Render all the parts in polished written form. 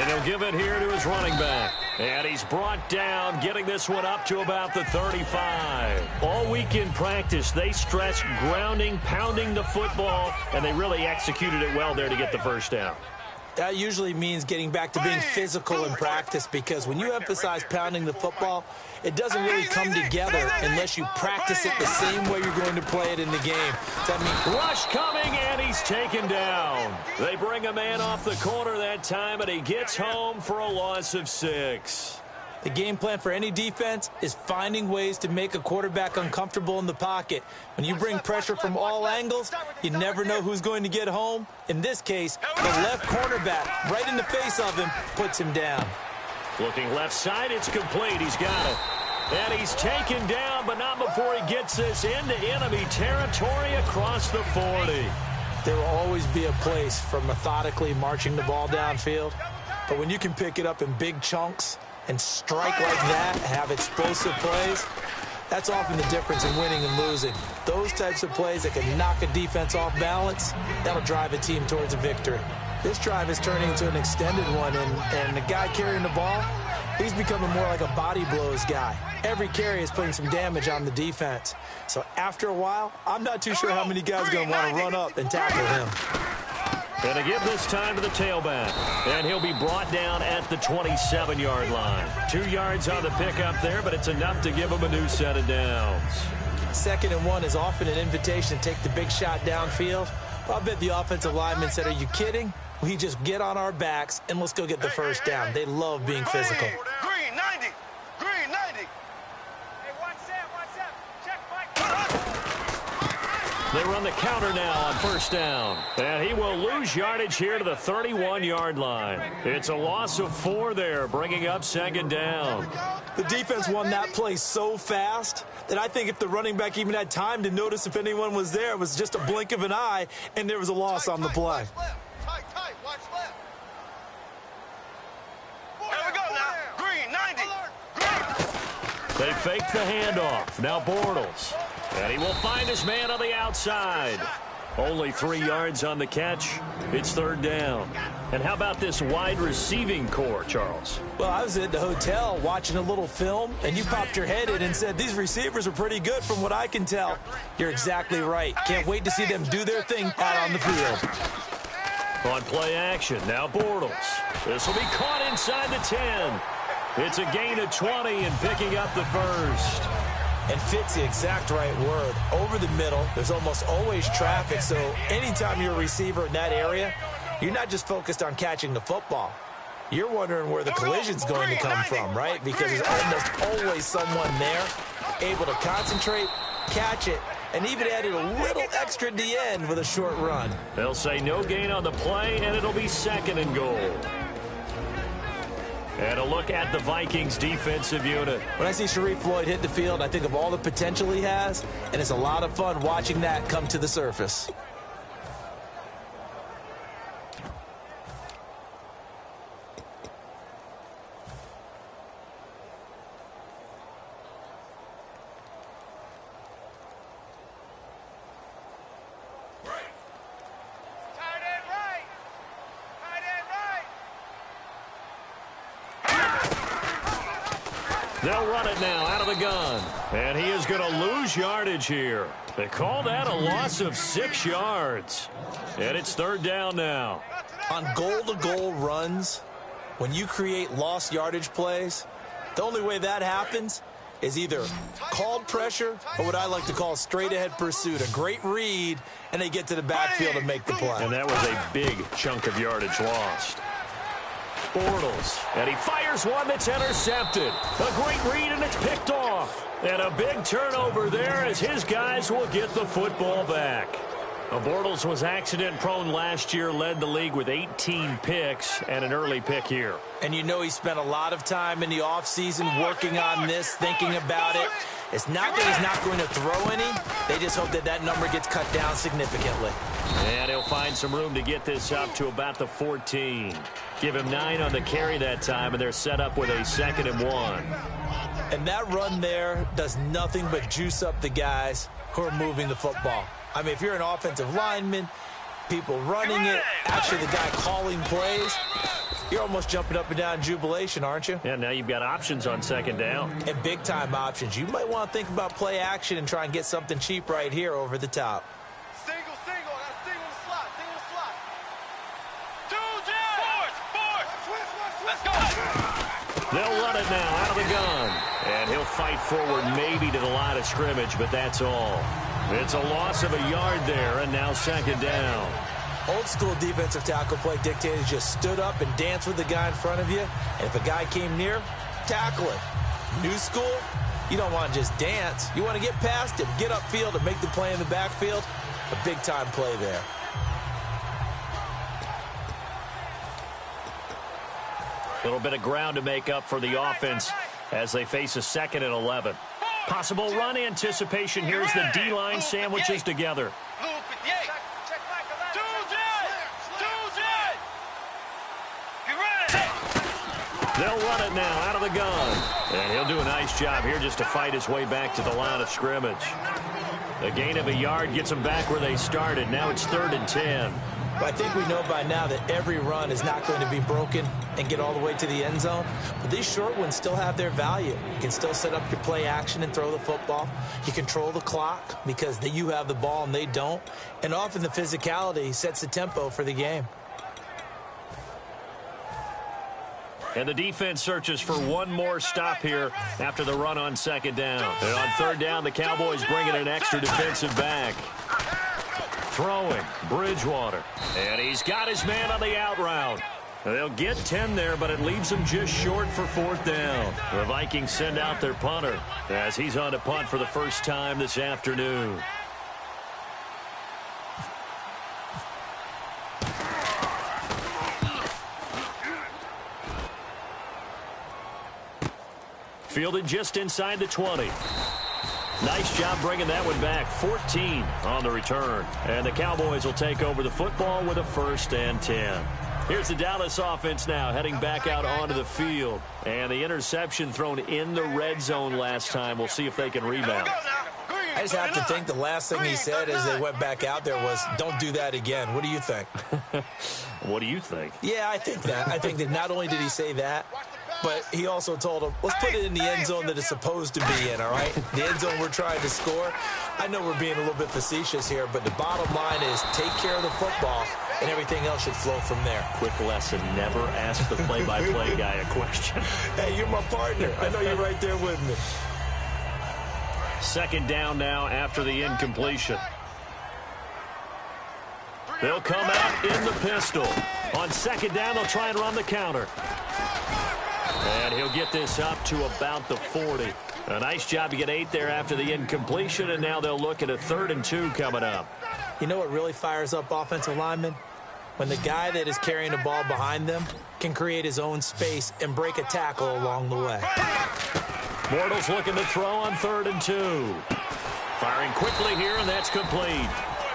And he'll give it here to his running back. And he's brought down, getting this one up to about the 35. All week in practice, they stressed grounding, pounding the football, and they really executed it well there to get the first down. That usually means getting back to being physical in practice, because when you emphasize pounding the football, it doesn't really come together unless you practice it the same way you're going to play it in the game. So that means rush coming, and he's taken down. They bring a man off the corner that time, and he gets home for a loss of 6. The game plan for any defense is finding ways to make a quarterback uncomfortable in the pocket. When you bring pressure from all angles, you never know who's going to get home. In this case, the left cornerback, right in the face of him, puts him down. Looking left side, it's complete. He's got it. And he's taken down, but not before he gets this into enemy territory across the 40. There will always be a place for methodically marching the ball downfield. But when you can pick it up in big chunks and strike like that, have explosive plays, that's often the difference in winning and losing. Those types of plays that can knock a defense off balance, that'll drive a team towards a victory. This drive is turning into an extended one, and the guy carrying the ball, he's becoming more like a body blows guy. Every carry is putting some damage on the defense. So after a while, I'm not too sure how many guys are going to want to run up and tackle him. Going to give this time to the tailback. And he'll be brought down at the 27-yard line. 2 yards on the pickup there, but it's enough to give him a new set of downs. 2nd and 1 is often an invitation to take the big shot downfield. I bet the offensive lineman said, "Are you kidding? We just get on our backs and let's go get the first down." They love being physical. Green 90. Green 90. Hey, what's up? Check Mike. They run the counter now on first down. And he will lose yardage here to the 31-yard line. It's a loss of 4 there, bringing up 2nd down. The defense won that play so fast that I think if the running back even had time to notice if anyone was there, it was just a blink of an eye, and there was a loss on the play. Tight, watch left. Here we go now. Green 90. Green. They fake the handoff. Now Bortles. And he will find his man on the outside. Only 3 yards on the catch. It's 3rd down. And how about this wide receiving core, Charles? Well, I was at the hotel watching a little film, and you popped your head in and said, "These receivers are pretty good from what I can tell." You're exactly right. Can't wait to see them do their thing out on the field. On play action, now Bortles. This will be caught inside the 10. It's a gain of 20 and picking up the first. And fit's the exact right word. Over the middle, there's almost always traffic, so anytime you're a receiver in that area, you're not just focused on catching the football. You're wondering where the collision's going to come from, right? Because there's almost always someone there able to concentrate, catch it, and even added a little extra at the end with a short run. They'll say no gain on the play, and it'll be 2nd and goal. And a look at the Vikings defensive unit. When I see Sharif Floyd hit the field, I think of all the potential he has, and it's a lot of fun watching that come to the surface. They'll run it now out of the gun. And he is going to lose yardage here. They call that a loss of 6 yards. And it's 3rd down now. On goal-to-goal runs, when you create lost yardage plays, the only way that happens is either called pressure or what I like to call straight-ahead pursuit. A great read, and they get to the backfield and make the play. And that was a big chunk of yardage lost. Bortles, and he fires one that's intercepted. A great read, and it's picked off. And a big turnover there as his guys will get the football back. Bortles was accident-prone last year, led the league with 18 picks and an early pick here. And you know he spent a lot of time in the offseason working on this, thinking about it. It's not that he's not going to throw any. They just hope that that number gets cut down significantly. And he'll find some room to get this up to about the 14. Give him 9 on the carry that time, and they're set up with a 2nd and 1. And that run there does nothing but juice up the guys who are moving the football. I mean, if you're an offensive lineman, people running it, actually the guy calling plays, You're almost jumping up and down in jubilation, aren't you? Yeah, now you've got options on second down. And big-time options. You might want to think about play action and try and get something cheap right here over the top. Single. I got a single in the slot. Single in the slot. Two jabs. Force. Let's go. They'll run it now out of the gun. And he'll fight forward maybe to the line of scrimmage, but that's all. It's a loss of a yard there, and now second down. Old school defensive tackle play dictated just stood up and danced with the guy in front of you. And if a guy came near, tackle him. New school, you don't want to just dance. You want to get past him, get upfield, and make the play in the backfield. A big-time play there. A little bit of ground to make up for the offense as they face a 2nd and 11. Possible run anticipation here as the D-line sandwiches together. Check Michael. They'll run it now out of the gun. And he'll do a nice job here just to fight his way back to the line of scrimmage. A gain of a yard gets them back where they started. Now it's 3rd and 10. But I think we know by now that every run is not going to be broken and get all the way to the end zone. But these short ones still have their value. You can still set up your play action and throw the football. You control the clock because you have the ball and they don't. And often the physicality sets the tempo for the game. And the defense searches for one more stop here after the run on second down. And on third down, the Cowboys bring in an extra defensive back. Throwing, Bridgewater. And he's got his man on the out route. They'll get 10 there, but it leaves them just short for 4th down. The Vikings send out their punter as he's on to punt for the first time this afternoon. Fielded just inside the 20. Nice job bringing that one back. 14 on the return. And the Cowboys will take over the football with a 1st and 10. Here's the Dallas offense now heading back out onto the field. And the interception thrown in the red zone last time. We'll see if they can rebound. I just have to think the last thing he said as they went back out there was, don't do that again. What do you think? What do you think? Yeah, I think that. I think that not only did he say that, but he also told him, let's put it in the end zone that it's supposed to be in, all right? The end zone we're trying to score. I know we're being a little bit facetious here, but the bottom line is take care of the football, and everything else should flow from there. Quick lesson, never ask the play-by-play guy a question. Hey, you're my partner. I know you're right there with me. Second down now after the incompletion. They'll come out in the pistol. On second down, they'll try and run the counter. And he'll get this up to about the 40. A nice job to get 8 there after the incompletion, and now they'll look at a 3rd and 2 coming up. You know what really fires up offensive linemen? When the guy that is carrying the ball behind them can create his own space and break a tackle along the way. Bortles looking to throw on 3rd and 2. Firing quickly here, and that's complete.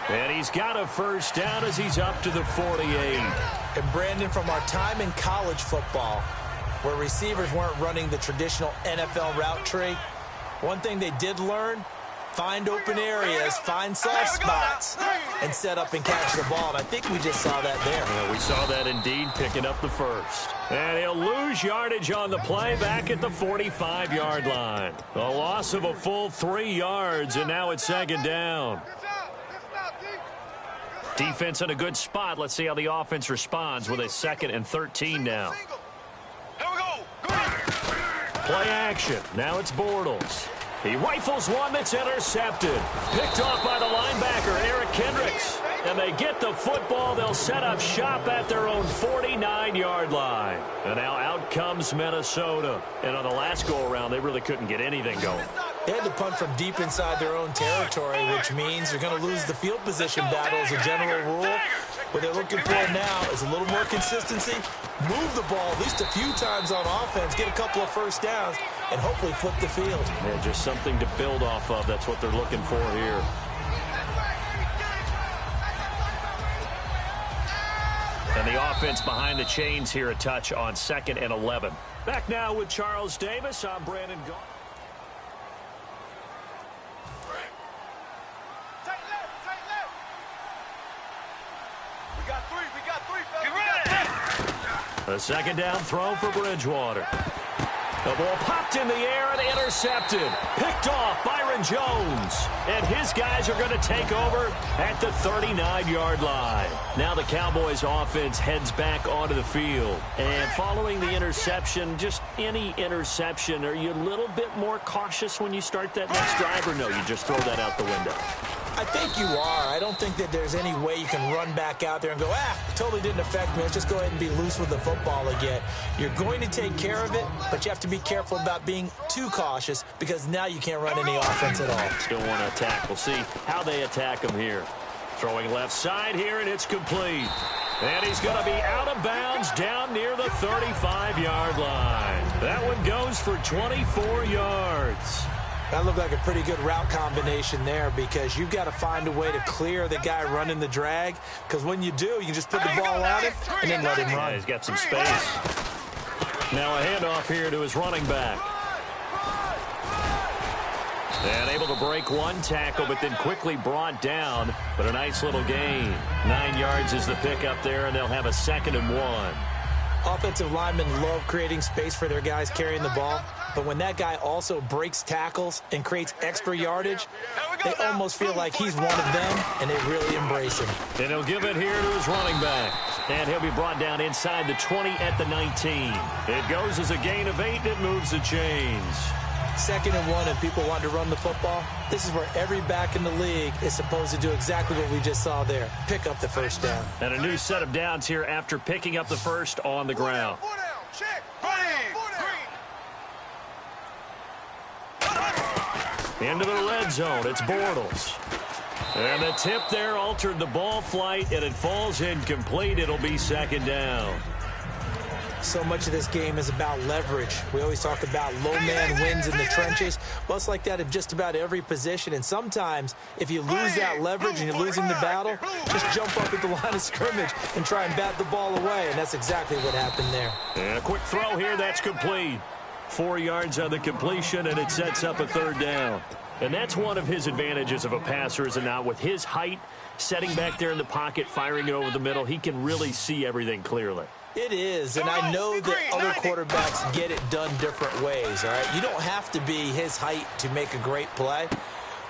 And he's got a 1st down as he's up to the 48. And Brandon, from our time in college football, where receivers weren't running the traditional NFL route tree, one thing they did learn, find open areas, find soft spots, and set up and catch the ball. And I think we just saw that there. Yeah, we saw that indeed, picking up the 1st. And he'll lose yardage on the play back at the 45-yard line. A loss of a full 3 yards, and now it's second down. Defense in a good spot. Let's see how the offense responds with a 2nd and 13 now. Play action. Now it's Bortles. He rifles one that's intercepted. Picked off by the linebacker, Eric Kendricks. And they get the football. They'll set up shop at their own 49-yard line. And now out comes Minnesota. And on the last go-around, they really couldn't get anything going. They had to punt from deep inside their own territory, which means they're going to lose the field position battle as a general rule. What they're looking for now is a little more consistency, move the ball at least a few times on offense, get a couple of 1st downs, and hopefully flip the field. Yeah, just something to build off of. That's what they're looking for here. And the offense behind the chains here, a touch on 2nd and 11. Back now with Charles Davis. I'm Brandon Gotw. We got 3, fellas. Get ready. A second down throw for Bridgewater. The ball popped in the air and intercepted. Picked off Byron Jones. And his guys are going to take over at the 39-yard line. Now the Cowboys offense heads back onto the field. And following the interception, just any interception, are you a little bit more cautious when you start that next drive, or no, you just throw that out the window? I think you are. I don't think that there's any way you can run back out there and go, totally didn't affect me. Let's just go ahead and be loose with the football again. You're going to take care of it, but you have to be careful about being too cautious because now you can't run any offense at all. Still want to attack. We'll see how they attack him here. Throwing left side here, and it's complete. And he's going to be out of bounds down near the 35-yard line. That one goes for 24 yards. That looked like a pretty good route combination there because you've got to find a way to clear the guy running the drag, because when you do, you can just put the ball on him and then let him run. Yeah, he's got some space. Now a handoff here to his running back. And able to break one tackle, but then quickly brought down. But a nice little gain. 9 yards is the pickup there, and they'll have a 2nd and 1. Offensive linemen love creating space for their guys carrying the ball. But when that guy also breaks tackles and creates extra yardage, they almost feel like he's one of them, and they really embrace him. And he'll give it here to his running back. And he'll be brought down inside the 20 at the 19. It goes as a gain of 8, and it moves the chains. 2nd and 1, and people want to run the football. This is where every back in the league is supposed to do exactly what we just saw there. Pick up the first down. And a new set of downs here after picking up the first on the ground. Into the red zone, it's Bortles. And the tip there altered the ball flight, and it falls incomplete. It'll be 2nd down. So much of this game is about leverage. We always talk about low man wins in the trenches. Well, it's like that in just about every position. And sometimes, if you lose that leverage and you're losing the battle, just jump up at the line of scrimmage and try and bat the ball away. And that's exactly what happened there. And a quick throw here, that's complete. 4 yards on the completion, and it sets up a 3rd down. And that's one of his advantages of a passer, is it not? With his height, setting back there in the pocket, firing it over the middle, he can really see everything clearly. It is, and I know that other quarterbacks get it done different ways, all right? You don't have to be his height to make a great play.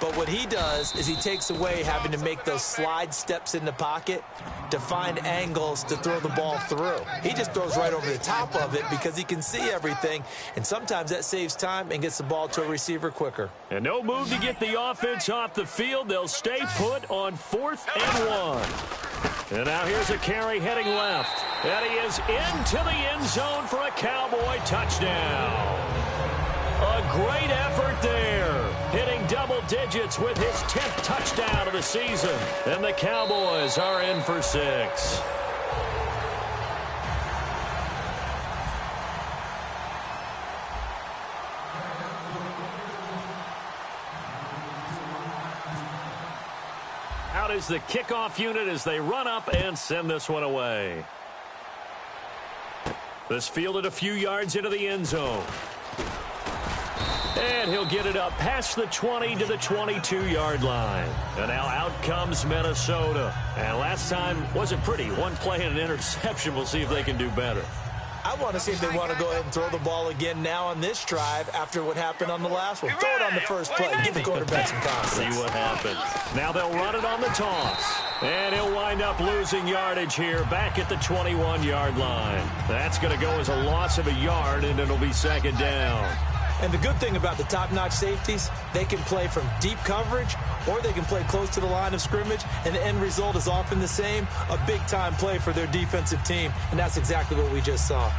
But what he does is he takes away having to make those slide steps in the pocket to find angles to throw the ball through. He just throws right over the top of it because he can see everything, and sometimes that saves time and gets the ball to a receiver quicker. And no move to get the offense off the field. They'll stay put on 4th and 1. And now here's a carry heading left. And he is into the end zone for a Cowboy touchdown. A great effort there, hitting double digits with his 10th touchdown of the season. And the Cowboys are in for 6. Out is the kickoff unit as they run up and send this one away. This fielded a few yards into the end zone. And he'll get it up past the 20 to the 22-yard line. And now out comes Minnesota. And last time wasn't pretty. One play and an interception. We'll see if they can do better. I want to see if they want to go ahead and throw the ball again now on this drive after what happened on the last one. Throw it on the first play. Give the quarterback some confidence. See what happens. Now they'll run it on the toss. And he'll wind up losing yardage here back at the 21-yard line. That's going to go as a loss of a yard, and it'll be 2nd down. And the good thing about the top-notch safeties, they can play from deep coverage or they can play close to the line of scrimmage, and the end result is often the same, a big-time play for their defensive team, and that's exactly what we just saw.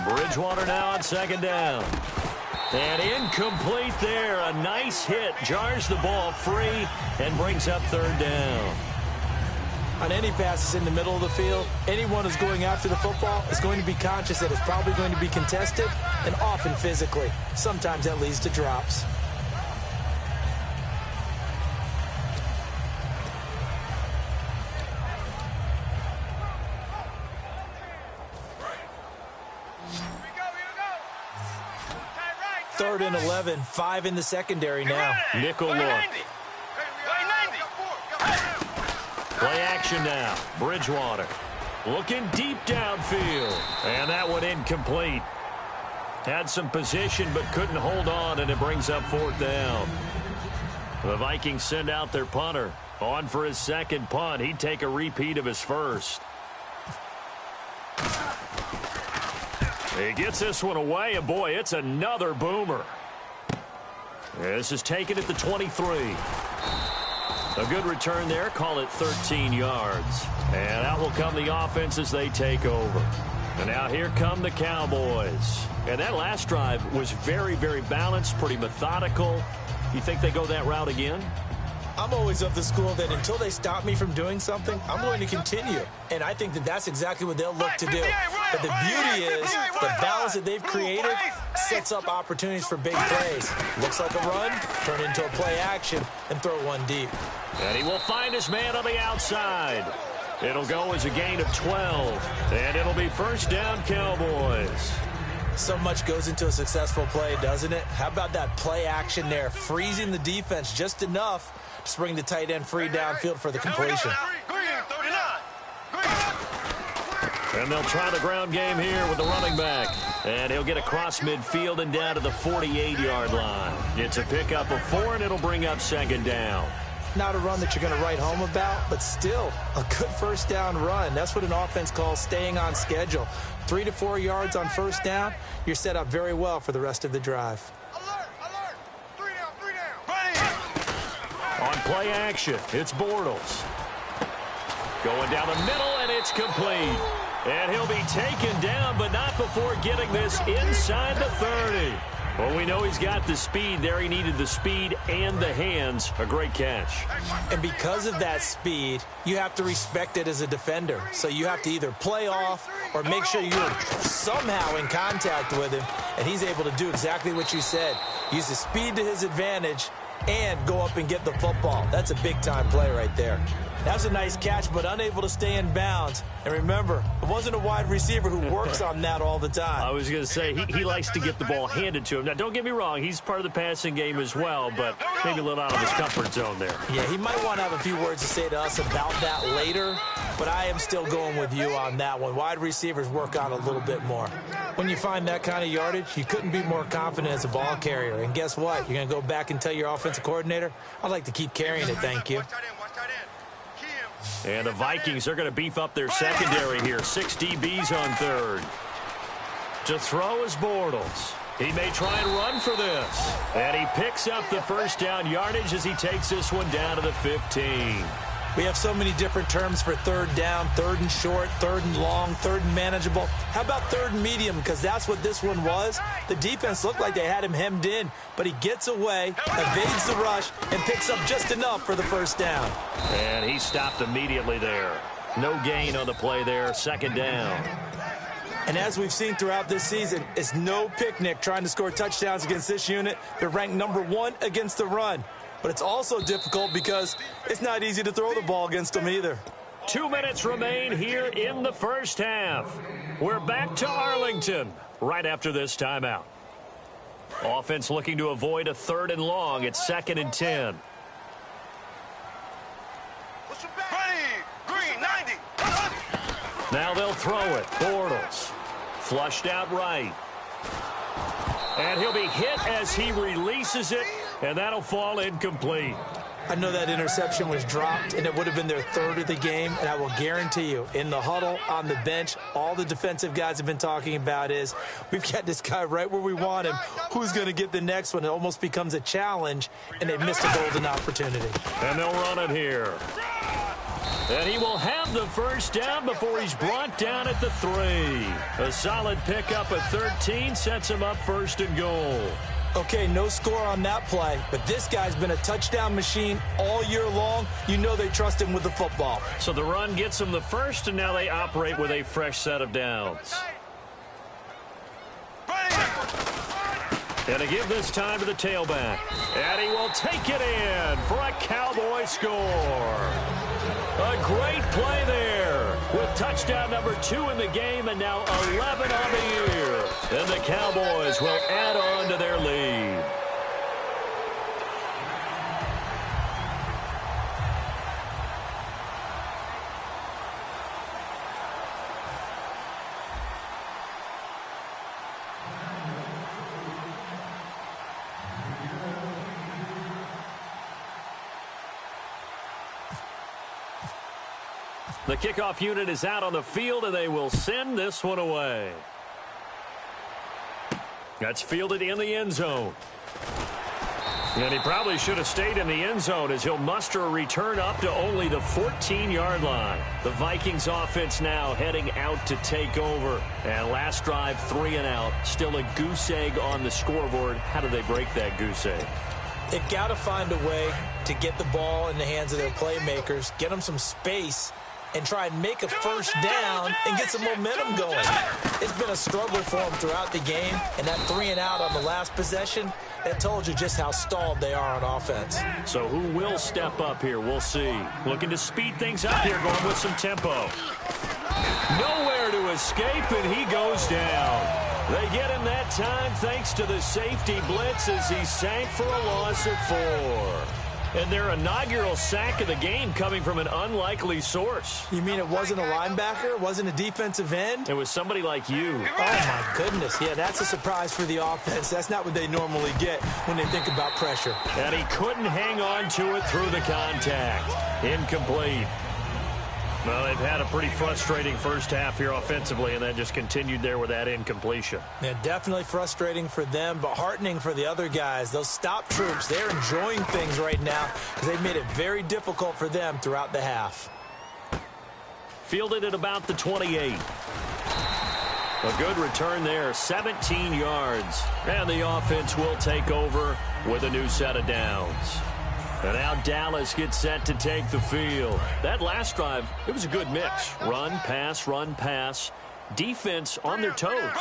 Bridgewater now on 2nd down. And incomplete there. A nice hit. Jars the ball free and brings up 3rd down. On any passes in the middle of the field, anyone who's going after the football is going to be conscious that it's probably going to be contested and often physically. Sometimes that leads to drops. 3rd and 11, 5 in the secondary now. Nickel look. Play action now. Bridgewater looking deep downfield. And that one incomplete. Had some position but couldn't hold on, and it brings up 4th down. The Vikings send out their punter. On for his second punt. He'd take a repeat of his first. He gets this one away, and boy, it's another boomer. This is taken at the 23. A good return there. Call it 13 yards. And out will come the offense as they take over. And now here come the Cowboys. And that last drive was very, very balanced, pretty methodical. You think they go that route again? I'm always of the school that until they stop me from doing something, I'm going to continue. And I think that that's exactly what they'll look to do. But the beauty is the balance that they've created sets up opportunities for big plays. Looks like a run, turn into a play action, and throw one deep. And he will find his man on the outside. It'll go as a gain of 12. And it'll be 1st down, Cowboys. So much goes into a successful play, doesn't it? How about that play action there? Freezing the defense just enough to bring the tight end free downfield for the completion. And they'll try the ground game here with the running back. And he'll get across midfield and down to the 48-yard line. It's a pickup of 4, and it'll bring up 2nd down. Not a run that you're going to write home about, but still a good 1st down run. That's what an offense calls staying on schedule. 3 to 4 yards on 1st down, you're set up very well for the rest of the drive. Alert, alert. 3 down. On play action, it's Bortles. Going down the middle, and it's complete. And he'll be taken down, but not before getting this inside the 30. Well, we know he's got the speed there. He needed the speed and the hands. A great catch. And because of that speed, you have to respect it as a defender. So you have to either play off or make sure you're somehow in contact with him. And he's able to do exactly what you said. Use the speed to his advantage and go up and get the football. That's a big-time play right there. That was a nice catch, but unable to stay in bounds. And remember, it wasn't a wide receiver who works on that all the time. I was going to say, he likes to get the ball handed to him. Now, don't get me wrong, he's part of the passing game as well, but maybe a little out of his comfort zone there. Yeah, he might want to have a few words to say to us about that later, but I am still going with you on that one. Wide receivers work on a little bit more. When you find that kind of yardage, you couldn't be more confident as a ball carrier. And guess what? You're going to go back and tell your offensive coordinator, I'd like to keep carrying it, thank you. And the Vikings are going to beef up their secondary here. 6 DBs on 3rd. To throw is Bortles. He may try and run for this. And he picks up the 1st down yardage as he takes this one down to the 15. We have so many different terms for 3rd down, 3rd and short, 3rd and long, 3rd and manageable. How about 3rd and medium? Because that's what this one was. The defense looked like they had him hemmed in, but he gets away, evades the rush, and picks up just enough for the 1st down. And he stopped immediately there. No gain on the play there. 2nd down. And as we've seen throughout this season, it's no picnic trying to score touchdowns against this unit. They're ranked number 1 against the run. But it's also difficult because it's not easy to throw the ball against them either. 2 minutes remain here in the 1st half. We're back to Arlington right after this timeout. Offense looking to avoid a 3rd and long. It's 2nd and 10. Green, 90. Now they'll throw it. Bortles. Flushed out right. And he'll be hit as he releases it. And that'll fall incomplete. I know that interception was dropped, and it would have been their 3rd of the game. And I will guarantee you, in the huddle, on the bench, all the defensive guys have been talking about is, we've got this guy right where we want him. Who's going to get the next one? It almost becomes a challenge, and they missed a golden opportunity. And they'll run it here. And he will have the 1st down before he's brought down at the 3. A solid pickup of 13 sets him up 1st and goal. Okay, no score on that play, but this guy's been a touchdown machine all year long. You know they trust him with the football. So the run gets him the 1st, and now they operate with a fresh set of downs. And to give this time to the tailback. And he will take it in for a Cowboy score. A great play there with touchdown number 2 in the game and now 11 on the year. And the Cowboys will add on to their lead. The kickoff unit is out on the field, and they will send this one away. That's fielded in the end zone. And he probably should have stayed in the end zone as he'll muster a return up to only the 14-yard line. The Vikings offense now heading out to take over. And last drive, 3 and out. Still a goose egg on the scoreboard. How do they break that goose egg? They've got to find a way to get the ball in the hands of their playmakers, get them some space, and try and make a first down and get some momentum going. It's been a struggle for them throughout the game, and that 3 and out on the last possession, that told you just how stalled they are on offense. So who will step up here? We'll see. Looking to speed things up here, going with some tempo. Nowhere to escape, and he goes down. They get him that time thanks to the safety blitz as he sank for a loss of 4. And their inaugural sack of the game coming from an unlikely source. You mean it wasn't a linebacker? It wasn't a defensive end? It was somebody like you. Oh, my goodness. Yeah, that's a surprise for the offense. That's not what they normally get when they think about pressure. And he couldn't hang on to it through the contact. Incomplete. Well, they've had a pretty frustrating first half here offensively, and that just continued there with that incompletion. Yeah, definitely frustrating for them, but heartening for the other guys. Those stop troops, they're enjoying things right now because they've made it very difficult for them throughout the half. Fielded at about the 28. A good return there, 17 yards. And the offense will take over with a new set of downs. And now Dallas gets set to take the field. That last drive, it was a good mix. Run, pass, defense on their toes.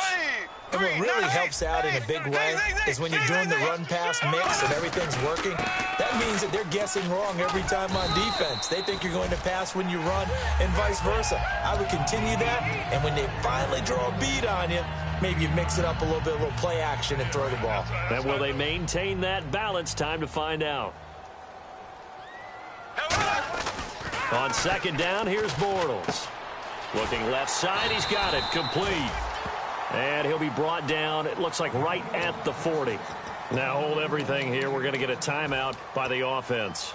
And what really helps out in a big way is when you're doing the run-pass mix and everything's working, that means that they're guessing wrong every time on defense. They think you're going to pass when you run and vice versa. I would continue that, and when they finally draw a bead on you, maybe you mix it up a little bit, a little play action, and throw the ball. And will they maintain that balance? Time to find out. On second down, here's Bortles. Looking left side, he's got it, complete. And he'll be brought down, it looks like right at the 40. Now hold everything here. We're going to get a timeout by the offense.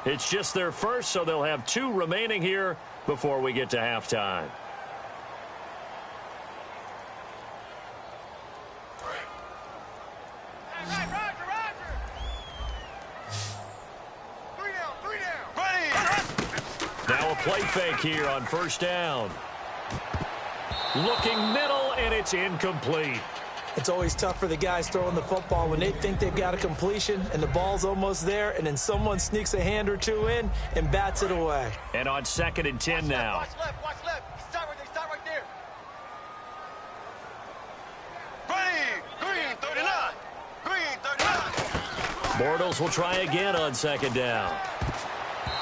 It's just their first, so they'll have 2 remaining here before we get to halftime. Now a play fake here on first down. Looking middle, and it's incomplete. It's always tough for the guys throwing the football when they think they've got a completion and the ball's almost there, and then someone sneaks a hand or 2 in and bats it away. And on 2nd and 10 now. Watch left. Stop right there. Green 39. Bortles will try again on 2nd down.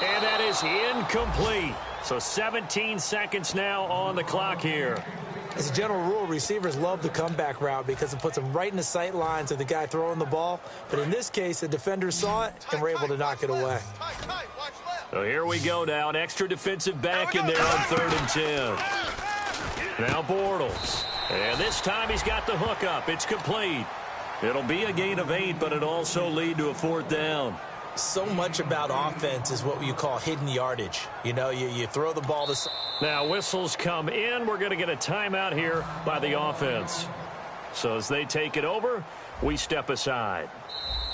And that is incomplete. So 17 seconds now on the clock here. As a general rule, receivers love the comeback route because it puts them right in the sight lines of the guy throwing the ball. But in this case, the defenders saw it and were able to knock it away. So here we go now. An extra defensive back in there on 3rd and 10. Now Bortles. And this time he's got the hook up. It's complete. It'll be a gain of 8, but it also lead to a 4th down. So much about offense is what you call hidden yardage. You know, you throw the ball to... Now whistles come in. We're going to get a timeout here by the offense. So as they take it over, we step aside.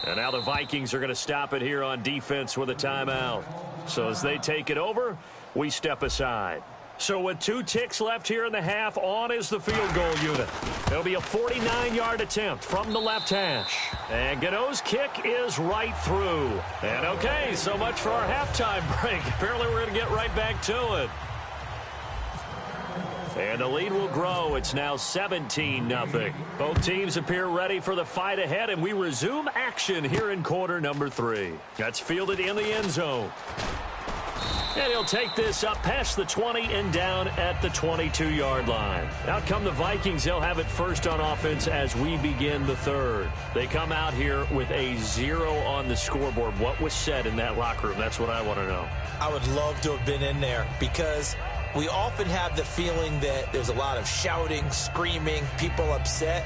And now the Vikings are going to stop it here on defense with a timeout. So as they take it over, we step aside. So with 2 ticks left here in the half, on is the field goal unit. It'll be a 49-yard attempt from the left hash. And Gotw's kick is right through. And okay, so much for our halftime break. Apparently we're going to get right back to it. And the lead will grow. It's now 17-0. Both teams appear ready for the fight ahead, and we resume action here in quarter number 3. That's fielded in the end zone. And he'll take this up past the 20 and down at the 22-yard line. Out come the Vikings. They'll have it first on offense as we begin the third. They come out here with a 0 on the scoreboard. What was said in that locker room? That's what I want to know. I would love to have been in there because we often have the feeling that there's a lot of shouting, screaming, people upset.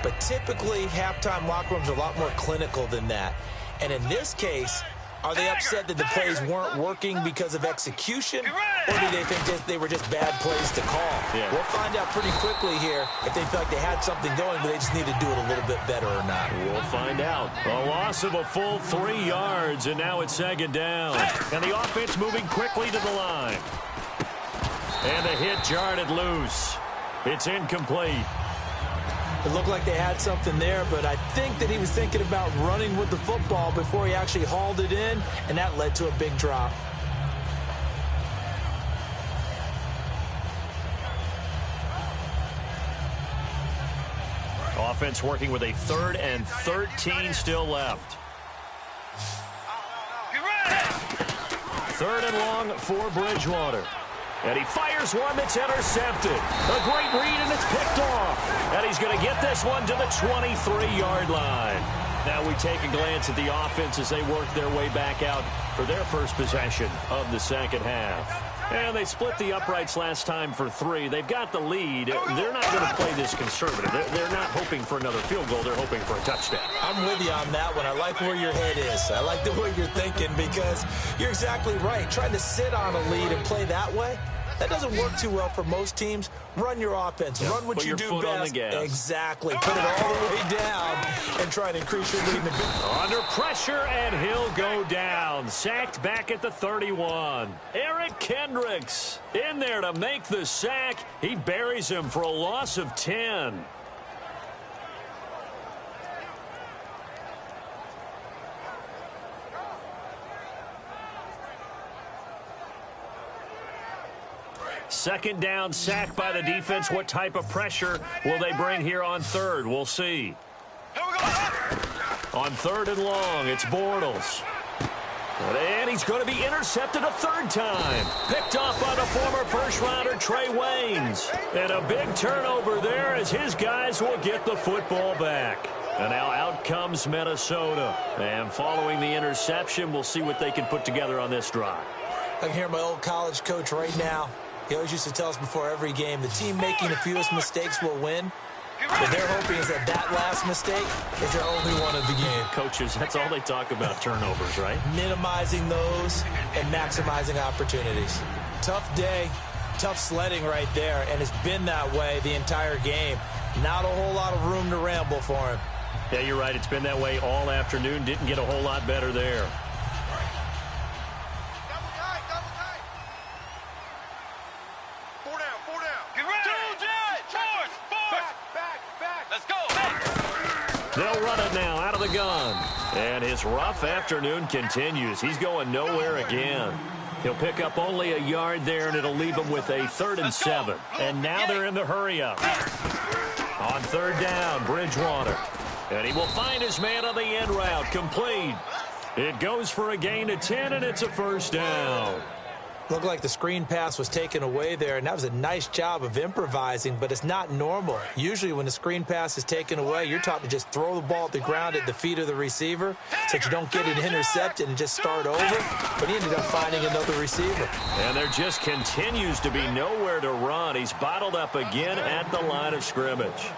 But typically, halftime locker rooms are a lot more clinical than that. And in this case, are they upset that the plays weren't working because of execution, or do they think they were just bad plays to call? Yeah. We'll find out pretty quickly here if they feel like they had something going, but they just need to do it a little bit better or not. We'll find out. A loss of a full 3 yards, and now it's second down. And the offense moving quickly to the line. And the hit jarred it loose. It's incomplete. It looked like they had something there, but I think that he was thinking about running with the football before he actually hauled it in, and that led to a big drop. Offense working with a 3rd and 13 still left. 3rd and long for Bridgewater. And he fires one that's intercepted. A great read, and it's picked off. And he's going to get this one to the 23-yard line. Now we take a glance at the offense as they work their way back out for their first possession of the second half. And they split the uprights last time for 3. They've got the lead. They're not going to play this conservative. They're not hoping for another field goal. They're hoping for a touchdown. I'm with you on that one. I like where your head is. I like the way you're thinking because you're exactly right. Trying to sit on a lead and play that way, that doesn't work too well for most teams. Run your offense. Run what you do best. On the gas. Exactly. Put it all the way down and try to increase your lead. Under pressure, and he'll go down. Sacked back at the 31. Eric Kendricks in there to make the sack. He buries him for a loss of 10. Second down, sack by the defense. What type of pressure will they bring here on 3rd? We'll see. On 3rd and long, it's Bortles. And he's going to be intercepted a 3rd time. Picked off by the former first-rounder Trey Waynes. And a big turnover there as his guys will get the football back. And now out comes Minnesota. And following the interception, we'll see what they can put together on this drive. I can hear my old college coach right now. He always used to tell us before every game, the team making the fewest mistakes will win. What they're hoping is that last mistake is their only one of the game. Coaches, that's all they talk about, turnovers, right? Minimizing those and maximizing opportunities. Tough day, tough sledding right there, and it's been that way the entire game. Not a whole lot of room to ramble for him. Yeah, you're right. It's been that way all afternoon. Didn't get a whole lot better there. They'll run it now out of the gun. And his rough afternoon continues. He's going nowhere again. He'll pick up only a yard there, and it'll leave him with a 3rd and 7. And now they're in the hurry-up. On 3rd down, Bridgewater. And he will find his man on the end route. Complete. It goes for a gain of 10, and it's a first down. Looked like the screen pass was taken away there, and that was a nice job of improvising, but it's not normal. Usually when the screen pass is taken away, you're taught to just throw the ball at the ground at the feet of the receiver so that you don't get it intercepted and just start over, but he ended up finding another receiver. And there just continues to be nowhere to run. He's bottled up again at the line of scrimmage.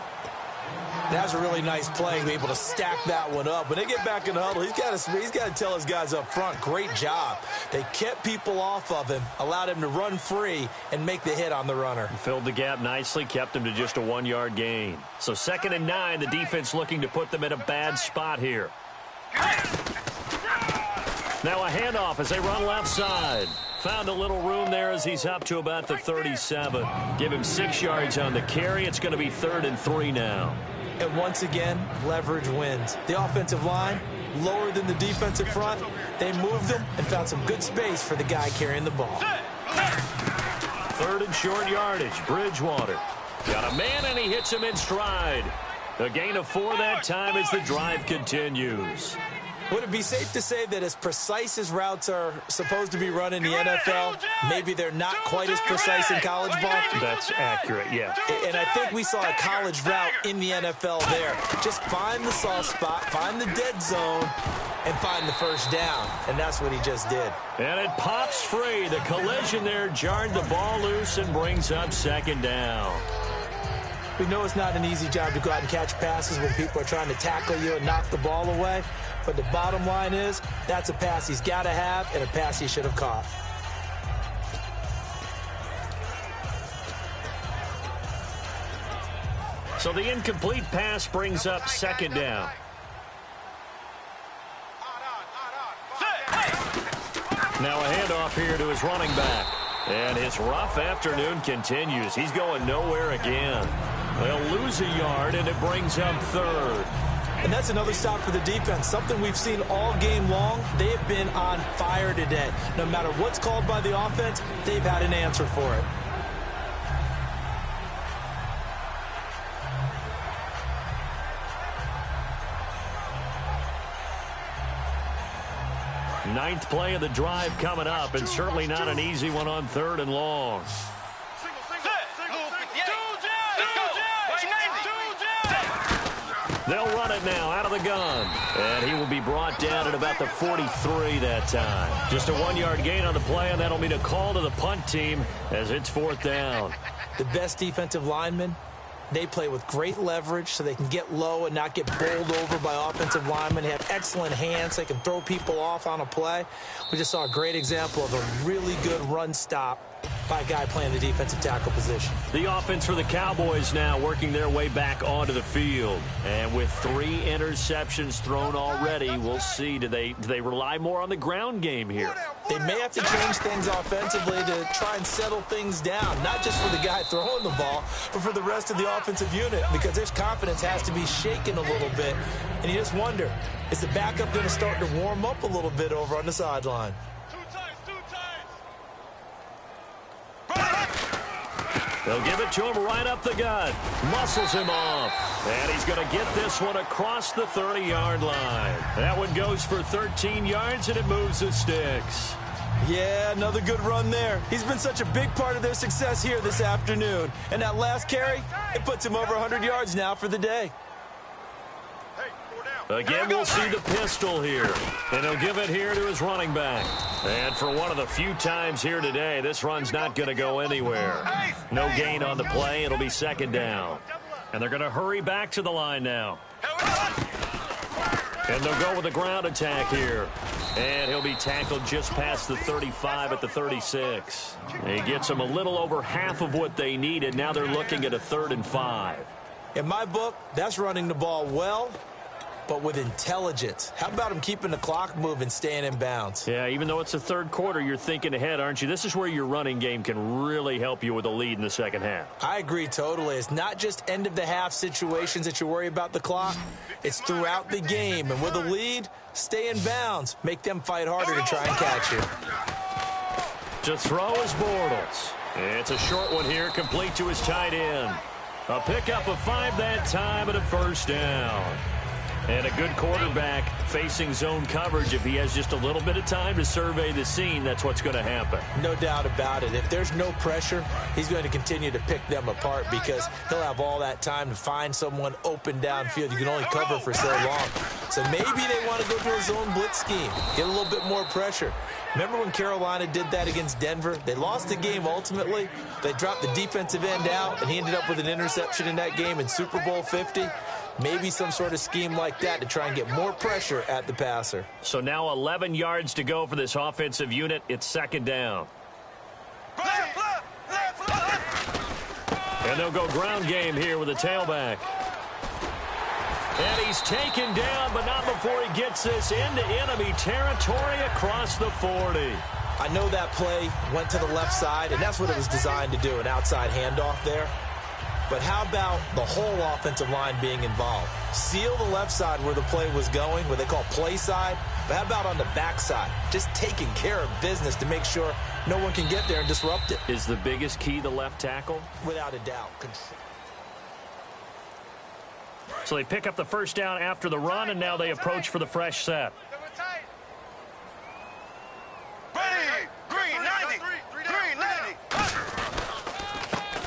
That was a really nice play to be able to stack that one up. When they get back in the huddle, he's got to tell his guys up front, great job. They kept people off of him, allowed him to run free and make the hit on the runner. Filled the gap nicely, kept him to just a 1-yard gain. So 2nd and 9, the defense looking to put them in a bad spot here. Now a handoff as they run left side. Found a little room there as he's up to about the 37. Give him 6 yards on the carry. It's going to be 3rd and 3 now. And once again, leverage wins. The offensive line, lower than the defensive front. They moved them and found some good space for the guy carrying the ball. 3rd and short yardage. Bridgewater. Got a man, and he hits him in stride. A gain of 4 that time as the drive continues. Would it be safe to say that as precise as routes are supposed to be run in the NFL, maybe they're not quite as precise in college ball? That's accurate, yeah. And I think we saw a college route in the NFL there. Just find the soft spot, find the dead zone, and find the first down. And that's what he just did. And it pops free. The collision there jarred the ball loose and brings up second down. We know it's not an easy job to go out and catch passes when people are trying to tackle you and knock the ball away. But the bottom line is, that's a pass he's got to have and a pass he should have caught. So the incomplete pass brings up second down. Now a handoff here to his running back. And his rough afternoon continues. He's going nowhere again. They'll lose a yard, and it brings up third. And that's another stop for the defense, something we've seen all game long. They have been on fire today. No matter what's called by the offense, they've had an answer for it. Ninth play of the drive coming up, and certainly not an easy one on third and long. They'll run it now out of the gun. And he will be brought down at about the 43 that time. Just a 1-yard gain on the play, and that'll mean a call to the punt team as it's fourth down. The best defensive linemen, they play with great leverage so they can get low and not get bowled over by offensive linemen. They have excellent hands. They can throw people off on a play. We just saw a great example of a really good run stop by a guy playing the defensive tackle position. The offense for the Cowboys now working their way back onto the field. And with 3 interceptions thrown already, we'll see. Do they rely more on the ground game here? They may have to change things offensively to try and settle things down, not just for the guy throwing the ball, but for the rest of the offensive unit, because their confidence has to be shaken a little bit. And you just wonder, is the backup going to start to warm up a little bit over on the sideline? They'll give it to him right up the gut. Muscles him off. And he's going to get this one across the 30-yard line. That one goes for 13 yards, and it moves the sticks. Yeah, another good run there. He's been such a big part of their success here this afternoon. And that last carry, it puts him over 100 yards now for the day. Again, we'll see the pistol here. And he'll give it here to his running back. And for one of the few times here today, this run's not going to go anywhere. No gain on the play. It'll be second down. And they're going to hurry back to the line now. And they'll go with a ground attack here. And he'll be tackled just past the 35 at the 36. He gets them a little over half of what they needed. Now they're looking at a 3rd and 5. In my book, that's running the ball well, but with intelligence. How about him keeping the clock moving, staying in bounds? Yeah, even though it's the third quarter, you're thinking ahead, aren't you? This is where your running game can really help you with a lead in the second half. I agree totally. It's not just end-of-the-half situations that you worry about the clock. It's throughout the game. And with a lead, stay in bounds. Make them fight harder to try and catch you. To throw is Bortles. It's a short one here, complete to his tight end. A pickup of 5 that time and a first down. And a good quarterback facing zone coverage. If he has just a little bit of time to survey the scene, that's what's going to happen. No doubt about it. If there's no pressure, he's going to continue to pick them apart because he'll have all that time to find someone open downfield. You can only cover for so long. So maybe they want to go to a zone blitz scheme, get a little bit more pressure. Remember when Carolina did that against Denver? They lost the game ultimately. They dropped the defensive end out, and he ended up with an interception in that game in Super Bowl 50. Maybe some sort of scheme like that to try and get more pressure at the passer. So now 11 yards to go for this offensive unit. It's second down. And they'll go ground game here with a tailback. And he's taken down, but not before he gets this into enemy territory across the 40. I know that play went to the left side, and that's what it was designed to do, an outside handoff there. But how about the whole offensive line being involved? Seal the left side where the play was going, what they call play side. But how about on the back side? Just taking care of business to make sure no one can get there and disrupt it. Is the biggest key the left tackle? Without a doubt. So they pick up the first down after the run, and now they approach for the fresh set.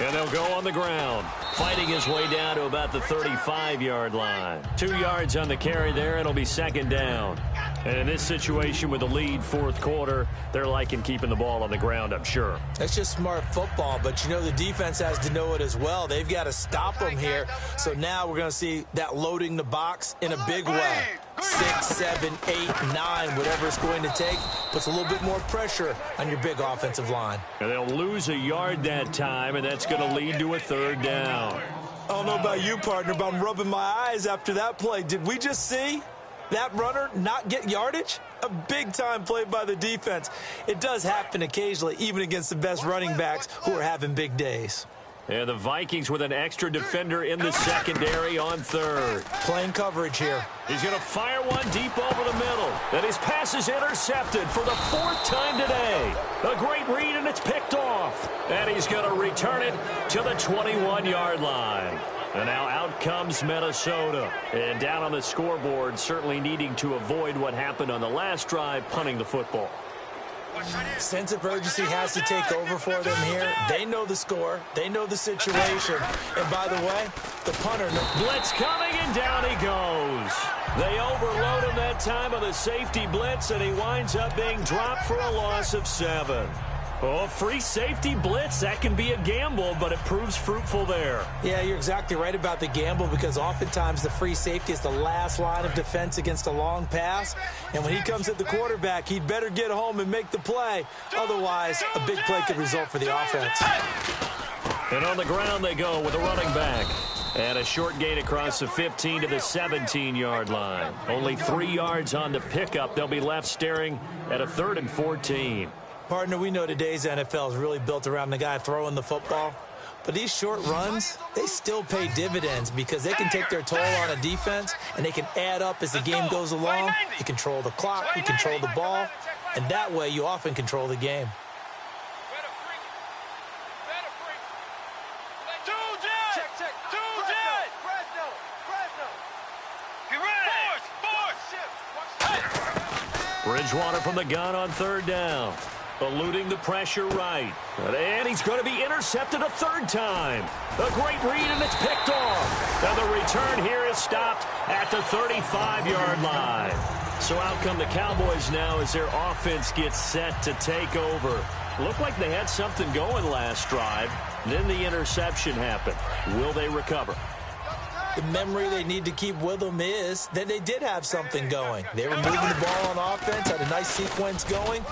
And they'll go on the ground, fighting his way down to about the 35-yard line. 2 yards on the carry there. It'll be second down. And in this situation with the lead fourth quarter, they're liking keeping the ball on the ground, I'm sure. That's just smart football, but you know the defense has to know it as well. They've got to stop them here. So now we're going to see that loading the box in a big way. 6, 7, 8, 9, whatever it's going to take, puts a little bit more pressure on your big offensive line. And they'll lose a yard that time, and that's going to lead to a third down. I don't know about you, partner, but I'm rubbing my eyes after that play. Did we just see that runner not get yardage? A big-time play by the defense. It does happen occasionally, even against the best running backs who are having big days. And the Vikings with an extra defender in the secondary on third. Playing coverage here. He's going to fire one deep over the middle. And his pass is intercepted for the 4th time today. A great read, and it's picked off. And he's going to return it to the 21-yard line. And now out comes Minnesota. And down on the scoreboard, certainly needing to avoid what happened on the last drive, punting the football. Sense of urgency has to take over for them here. They know the score. They know the situation. And by the way, the punter. Blitz coming, and down he goes. They overload him that time with a safety blitz, and he winds up being dropped for a loss of 7. Oh, free safety blitz, that can be a gamble, but it proves fruitful there. Yeah, you're exactly right about the gamble, because oftentimes the free safety is the last line of defense against a long pass. And when he comes at the quarterback, he'd better get home and make the play. Otherwise, a big play could result for the offense. And on the ground they go with a running back. And a short gain across the 15 to the 17-yard line. Only 3 yards on the pickup. They'll be left staring at a 3rd and 14. Partner, we know today's NFL is really built around the guy throwing the football. But these short runs, they still pay dividends, because they can take their toll on a defense, and they can add up as the game goes along. You control the clock, you control the ball, and that way you often control the game. Bridgewater from the gun on 3rd down. Eluding the pressure right. And he's going to be intercepted a 3rd time. A great read, and it's picked off. And the return here is stopped at the 35-yard line. So out come the Cowboys now as their offense gets set to take over. Looked like they had something going last drive. Then the interception happened. Will they recover? The memory they need to keep with them is that they did have something going. They were moving the ball on offense, had a nice sequence going.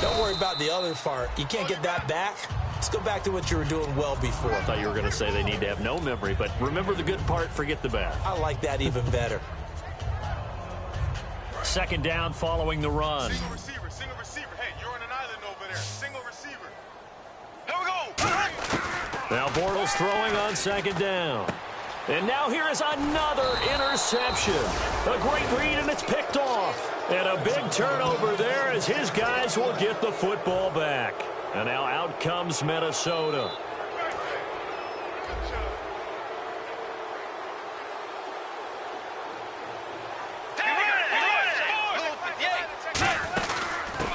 Don't worry about the other part. You can't get that back. Let's go back to what you were doing well before. I thought you were going to say they need to have no memory, but remember the good part, forget the bad. I like that even better. 2nd down following the run. Single receiver. Hey, you're on an island over there. Single receiver. Here we go. Now Bortles throwing on 2nd down. And now here is another interception. A great read, and it's picked off. And a big turnover there as his guys will get the football back. And now out comes Minnesota.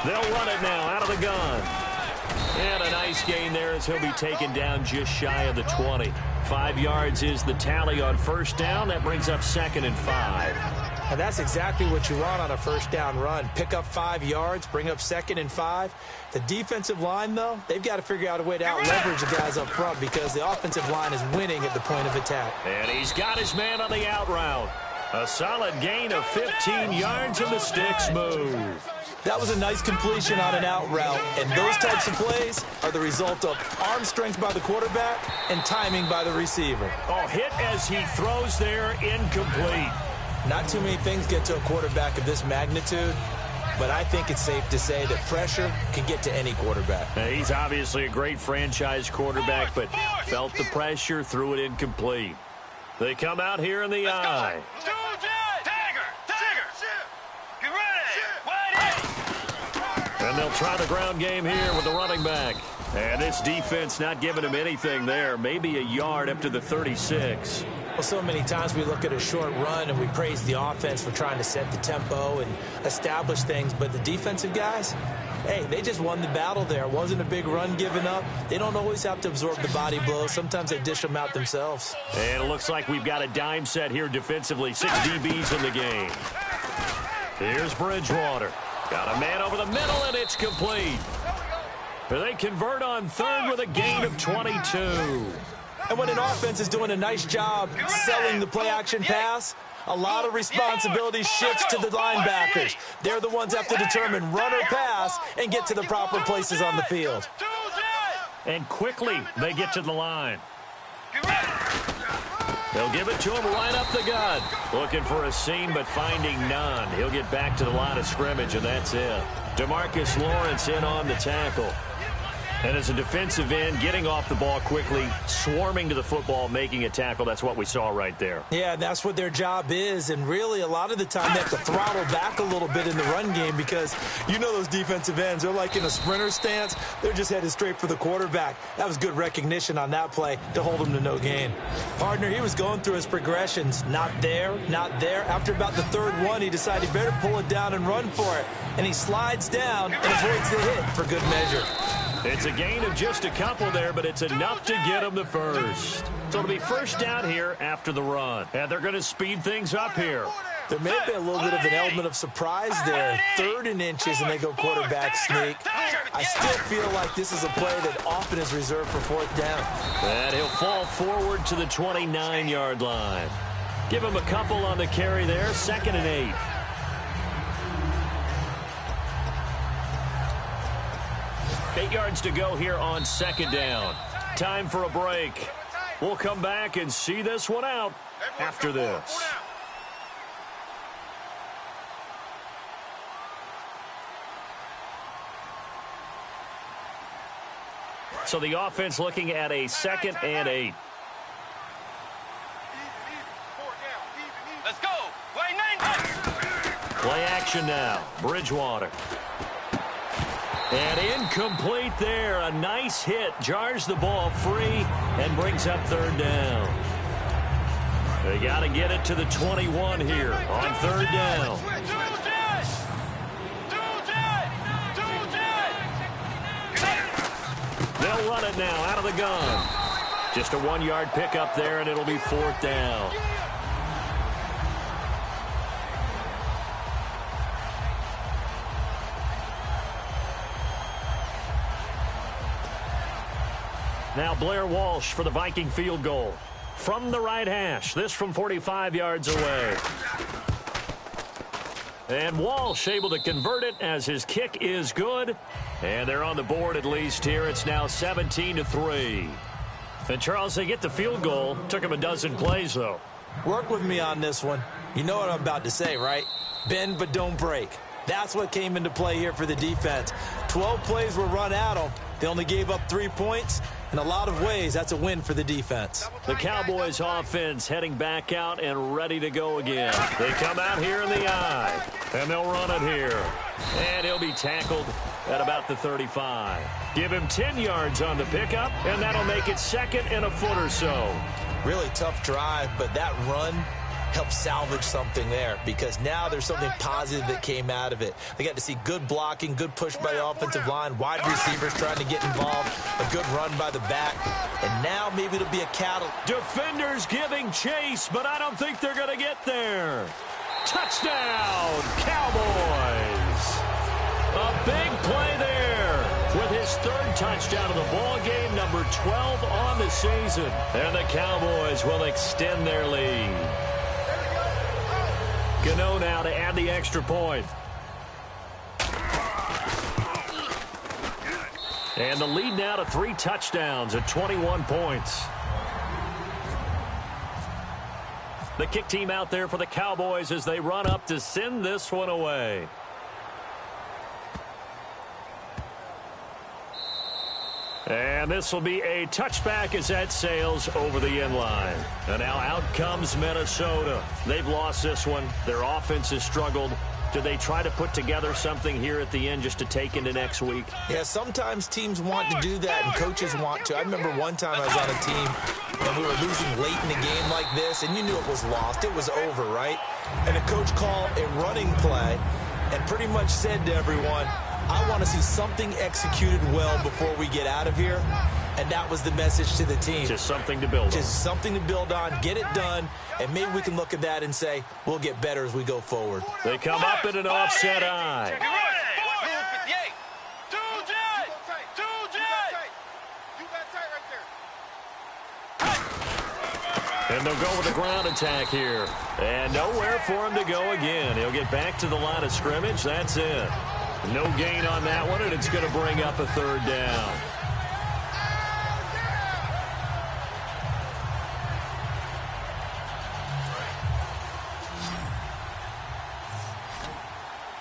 They'll run it now out of the gun. And a nice gain there as he'll be taken down just shy of the 20. 5 yards is the tally on 1st down. That brings up 2nd and 5. And that's exactly what you want on a 1st down run. Pick up 5 yards, bring up 2nd and 5. The defensive line, though, they've got to figure out a way to out-leverage the guys up front, because the offensive line is winning at the point of attack. And he's got his man on the out route. A solid gain of 15 yards, and the sticks move. That was a nice completion on an out route, and those types of plays are the result of arm strength by the quarterback and timing by the receiver. Oh, hit as he throws there, incomplete. Not too many things get to a quarterback of this magnitude, but I think it's safe to say that pressure can get to any quarterback. He's obviously a great franchise quarterback, but felt the pressure, threw it incomplete. They come out here in the eye. And they'll try the ground game here with the running back. And this defense not giving him anything there. Maybe a yard up to the 36. Well, so many times we look at a short run and we praise the offense for trying to set the tempo and establish things, but the defensive guys, hey, they just won the battle there. It wasn't a big run given up. They don't always have to absorb the body blows. Sometimes they dish them out themselves. And it looks like we've got a dime set here defensively. 6 DBs in the game. Here's Bridgewater. Got a man over the middle, and it's complete. They convert on third with a gain of 22. And when an offense is doing a nice job selling the play-action pass, a lot of responsibility shifts to the linebackers. They're the ones that have to determine run or pass and get to the proper places on the field. And quickly, they get to the line. They'll give it to him right up the gut. Looking for a seam, but finding none. He'll get back to the line of scrimmage, and that's it. DeMarcus Lawrence in on the tackle. And as a defensive end, getting off the ball quickly, swarming to the football, making a tackle, that's what we saw right there. Yeah, that's what their job is. And really, a lot of the time, they have to throttle back a little bit in the run game because you know those defensive ends, they're like in a sprinter stance. They're just headed straight for the quarterback. That was good recognition on that play to hold him to no gain. Partner, he was going through his progressions. Not there, not there. After about the third one, he decided he better pull it down and run for it. And he slides down and avoids the hit for good measure. It's a gain of just a couple there, but it's enough to get him the first. So it'll be first down here after the run. And they're going to speed things up here. There may have been a little bit of an element of surprise there. 3rd and inches, and they go quarterback sneak. I still feel like this is a play that often is reserved for 4th down. And he'll fall forward to the 29-yard line. Give him a couple on the carry there. 2nd and 8. Eight yards to go here on 2nd down. Time for a break. We'll come back and see this one out after this. So the offense looking at a 2nd and 8. Let's go. Play action now. Bridgewater. And incomplete there. A nice hit. Jars the ball free and brings up 3rd down. They got to get it to the 21 here on 3rd down. They'll run it now out of the gun. Just a 1-yard pickup there, and it'll be 4th down. Now Blair Walsh for the Viking field goal. From the right hash. This from 45 yards away. And Walsh able to convert it as his kick is good. And they're on the board at least here. It's now 17-3. And Charles, they get the field goal. Took him a dozen plays, though. Work with me on this one. You know what I'm about to say, right? Bend but don't break. That's what came into play here for the defense. 12 plays were run at them. They only gave up 3 points. In a lot of ways, that's a win for the defense. The Cowboys offense heading back out and ready to go again. They come out here in the eye, and they'll run it here. And he'll be tackled at about the 35. Give him 10 yards on the pickup, and that'll make it 2nd and a foot or so. Really tough drive, but that run helped salvage something there because now there's something positive that came out of it. They got to see good blocking, good push by the offensive line, wide receivers trying to get involved, a good run by the back, and now maybe it'll be a cattle. Defenders giving chase, but I don't think they're going to get there. Touchdown, Cowboys. A big play there with his 3rd touchdown of the ball game, number 12 on the season. And the Cowboys will extend their lead. Gotw now to add the extra point. And the lead now to 3 touchdowns at 21 points. The kick team out there for the Cowboys as they run up to send this one away. And this will be a touchback as that sails over the end line. And now out comes Minnesota. They've lost this one. Their offense has struggled. Do they try to put together something here at the end just to take into next week? Yeah, sometimes teams want to do that and coaches want to. I remember one time I was on a team and we were losing late in the game like this, and you knew it was lost. It was over, right? And the coach called a running play and pretty much said to everyone, I want to see something executed well before we get out of here. And that was the message to the team. Just something to build on. Just something to build on, get it done, and maybe we can look at that and say, we'll get better as we go forward. They come up in an offset eye. And they'll go with a ground attack here. And nowhere for him to go again. He'll get back to the line of scrimmage. That's it. No gain on that one, and it's going to bring up a third down.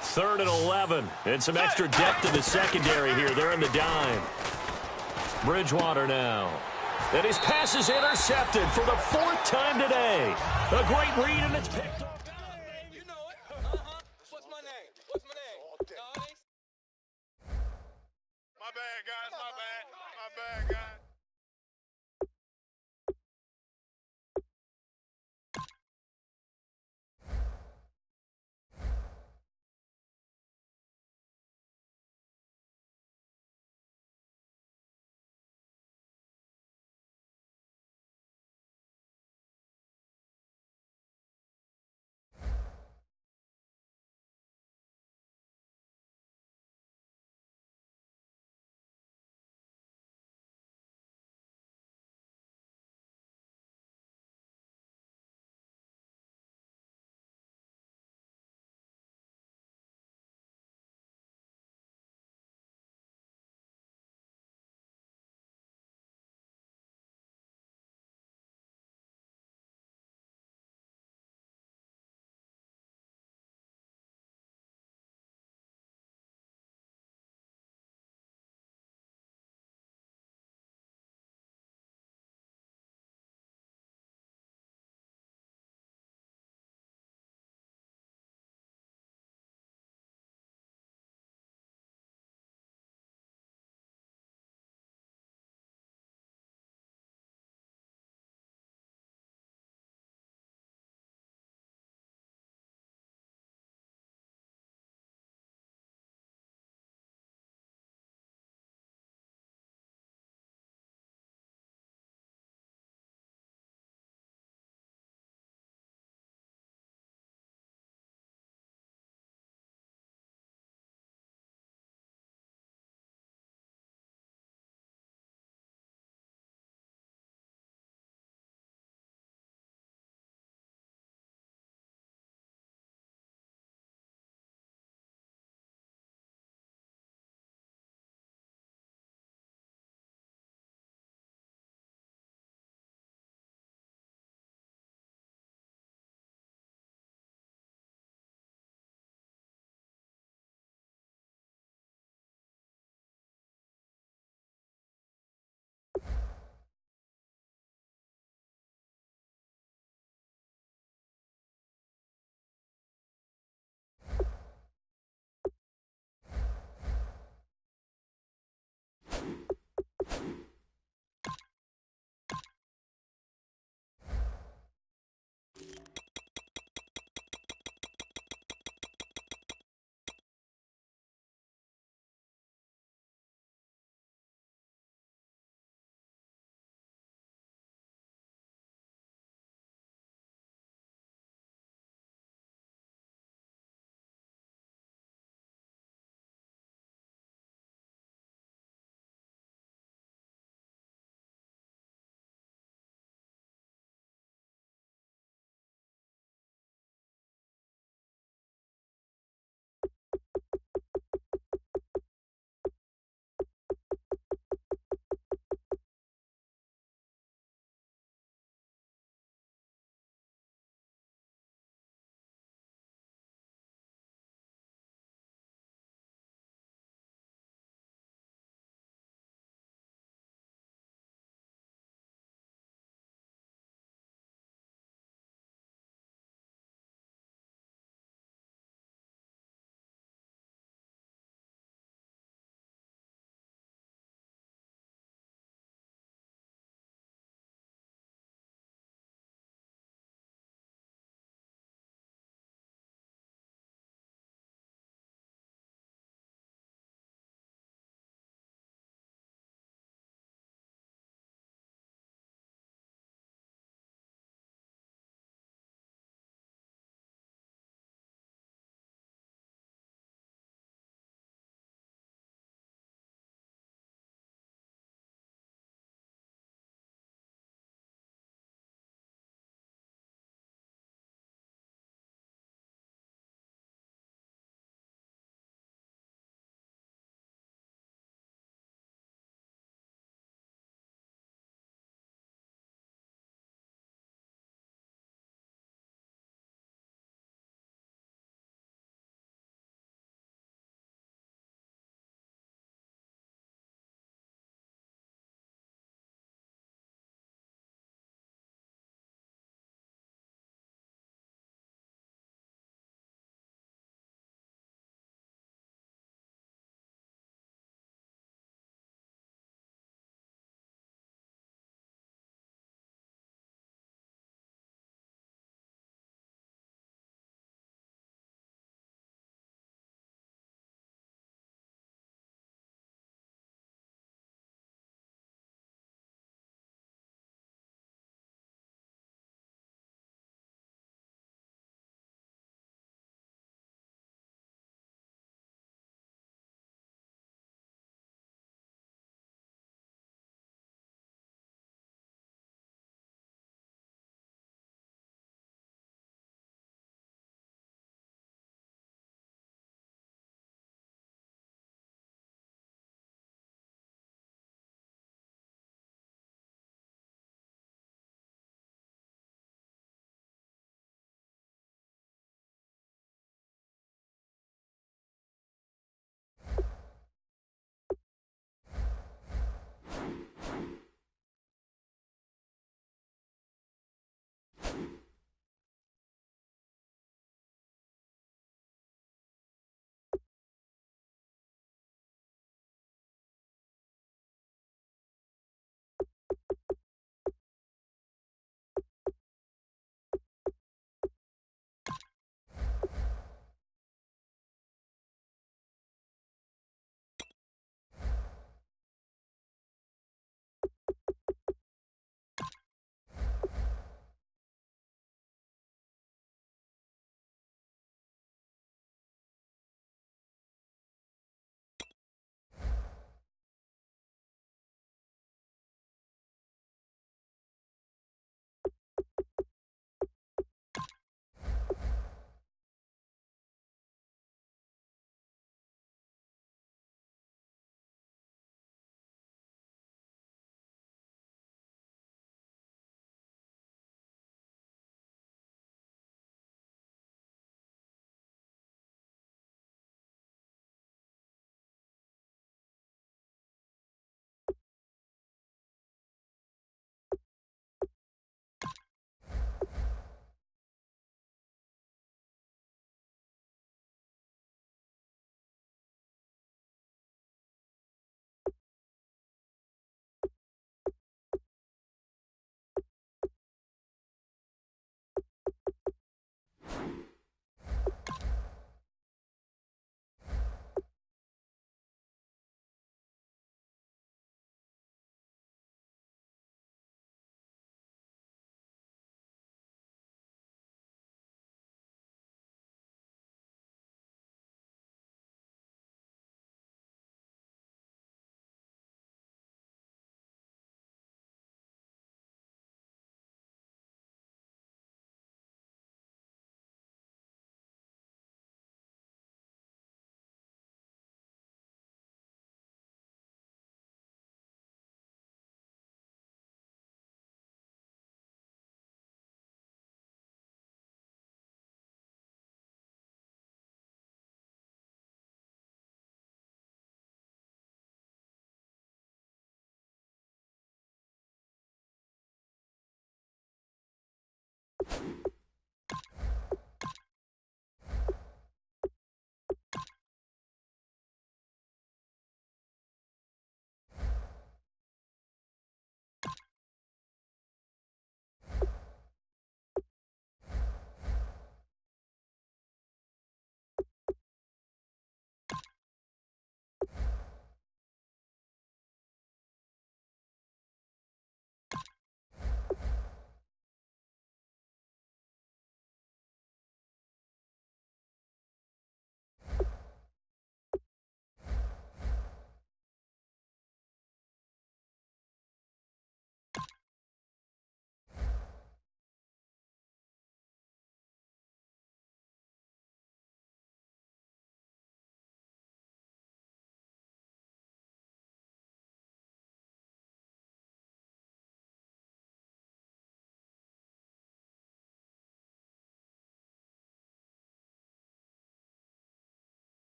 Third and 11. And some extra depth in the secondary here. They're in the dime. Bridgewater now. And his pass is intercepted for the fourth time today. A great read, and it's picked up. You know it. What's my name? What's my name? My bad, guys. My bad. My bad, guys.